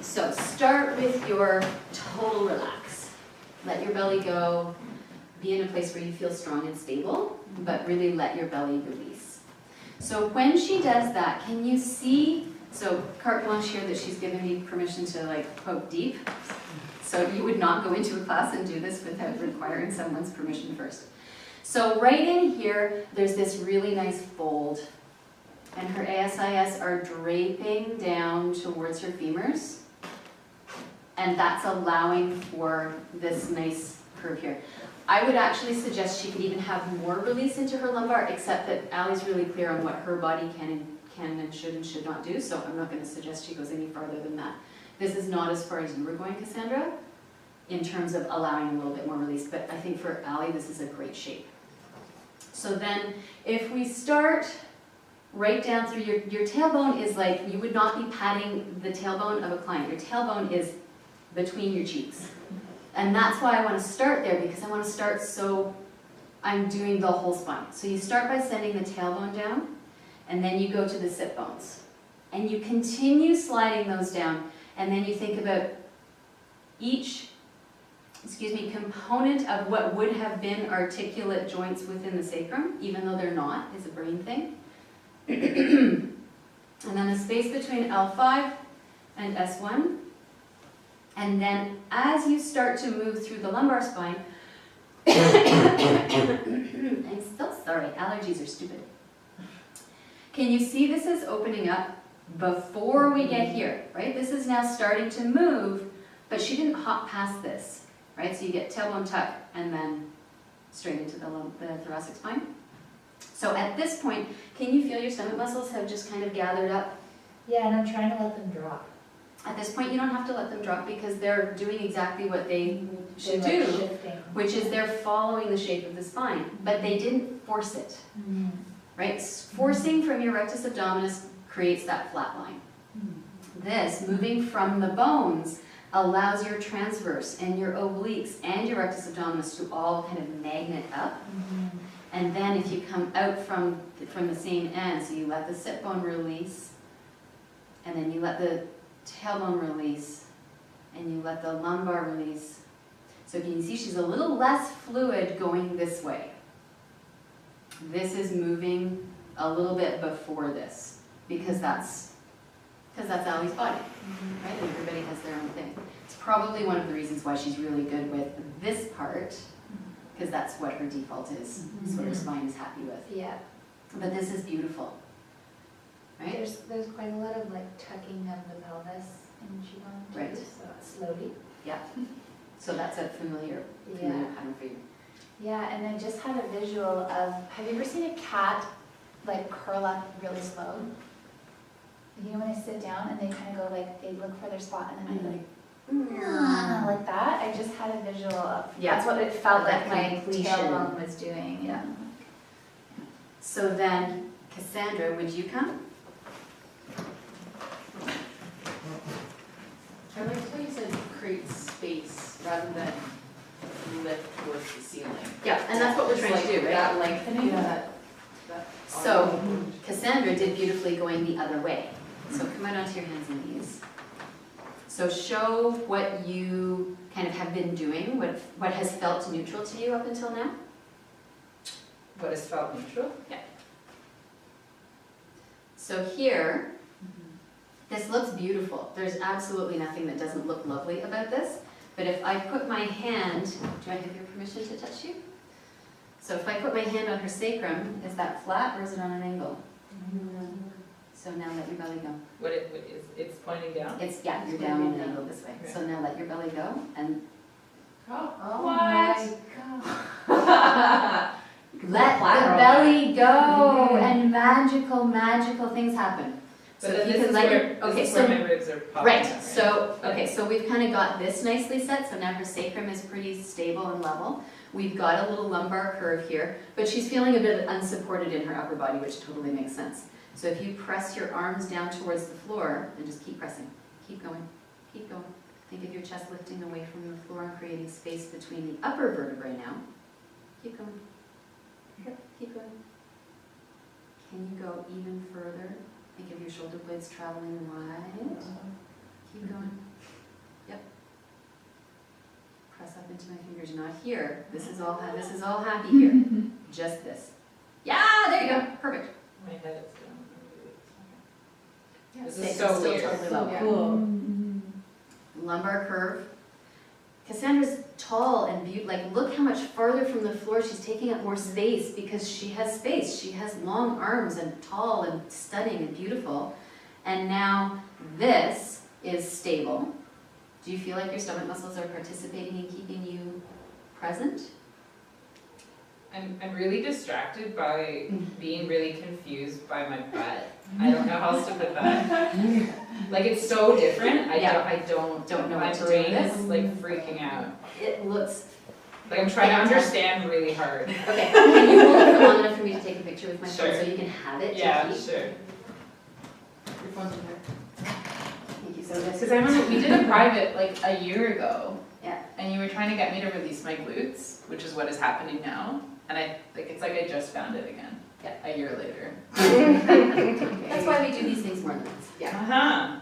So start with your total relax. Let your belly go. Be in a place where you feel strong and stable, but really let your belly release. So when she does that, can you see, so carte blanche here that she's given me permission to like poke deep. So you would not go into a class and do this without requiring someone's permission first. So right in here, there's this really nice fold, and her ASIS are draping down towards her femurs, and that's allowing for this nice curve here. I would actually suggest she could even have more release into her lumbar, except that Allie's really clear on what her body can and should not do, so I'm not going to suggest she goes any farther than that. This is not as far as you were going, Cassandra, in terms of allowing a little bit more release, but I think for Allie, this is a great shape. So then, if we start right down through your tailbone is like, you would not be patting the tailbone of a client. Your tailbone is between your cheeks. And that's why I want to start there, because I want to start so I'm doing the whole spine. So you start by sending the tailbone down, and then you go to the sit bones. And you continue sliding those down, and then you think about each component of what would have been articulate joints within the sacrum, even though they're not, is a brain thing. And then the space between L5 and S1. And then as you start to move through the lumbar spine, I'm still sorry, allergies are stupid. Can you see this is opening up before we get here, right? This is now starting to move, but she didn't hop past this. Right, so you get tailbone tuck and then straight into the thoracic spine. So at this point, can you feel your stomach muscles have just kind of gathered up? Yeah, and I'm trying to let them drop. At this point, you don't have to let them drop because they're doing exactly what they should do, which is they're following the shape of the spine, but they didn't force it. Right? Forcing from your rectus abdominis creates that flat line. This, moving from the bones, allows your transverse and your obliques and your rectus abdominis to all kind of magnet up. And then if you come out from the same end, so you let the sit bone release, and then you let the tailbone release, and you let the lumbar release. So you can see she's a little less fluid going this way. This is moving a little bit before this, because that's Allie's body, right? And everybody has their own thing. It's probably one of the reasons why she's really good with this part, because that's what her default is. It's what her spine is happy with. Yeah. But this is beautiful, right? There's quite a lot of like tucking of the pelvis in Qigong too, Right. so slowly. Yeah. So that's a familiar pattern for you. Yeah, and I just had a visual of, have you ever seen a cat like curl up really slow? You know when they sit down and they kind of go like, they look for their spot and then they like that? I just had a visual of, that's what it felt like my tailbone was doing. Yeah. So then, Cassandra, would you come? I like how you said create space rather than lift towards the ceiling. Yeah, and that's what we're trying to do, right? That lengthening, that So, Cassandra did beautifully going the other way. So come out onto your hands and knees. So show what you kind of have been doing, what has felt neutral to you up until now. What has felt neutral? Yeah. So here, this looks beautiful. There's absolutely nothing that doesn't look lovely about this. But if I put my hand, do I have your permission to touch you? So if I put my hand on her sacrum, is that flat or is it on an angle? So now let your belly go. It's pointing down? Yeah, you're down on an angle this way. Okay. So now let your belly go and What? let the belly go and magical things happen. But So then if you this can is let where, your, okay, this is so, where my ribs are popping right, out, so, okay, so we've kind of got this nicely set, so now her sacrum is pretty stable and level. We've got a little lumbar curve here, but she's feeling a bit unsupported in her upper body, which totally makes sense. So if you press your arms down towards the floor, and just keep pressing, keep going, keep going. Think of your chest lifting away from the floor and creating space between the upper vertebrae now. Keep going, keep going. Can you go even further? Think of your shoulder blades traveling wide. Keep going. you're not here. This is all happy here. Just this. Yeah, there you go. Perfect. My head is down. Yeah, This stay- is so still weird. totally low. Yeah. Cool. Lumbar curve. Cassandra's tall and like look how much farther from the floor she's taking up more space because she has space. She has long arms and tall and stunning and beautiful. And now this is stable. Do you feel like your stomach muscles are participating in keeping you present? I'm really distracted by being really confused by my butt. I don't know how else to put that. Like it's so different. I don't know my what to do brain with is this. like freaking out. It looks, Like I'm trying to understand really hard. okay, can you hold it for long enough for me to take a picture with my phone Sure. so you can have it to Yeah, keep? sure. Your phone's in here. Thank you so much. Because I remember we did a private like a year ago. Yeah. And you were trying to get me to release my glutes, which is what is happening now. And it's like I just found it again. Yeah. A year later. That's why we do these things more than once. Uh-huh.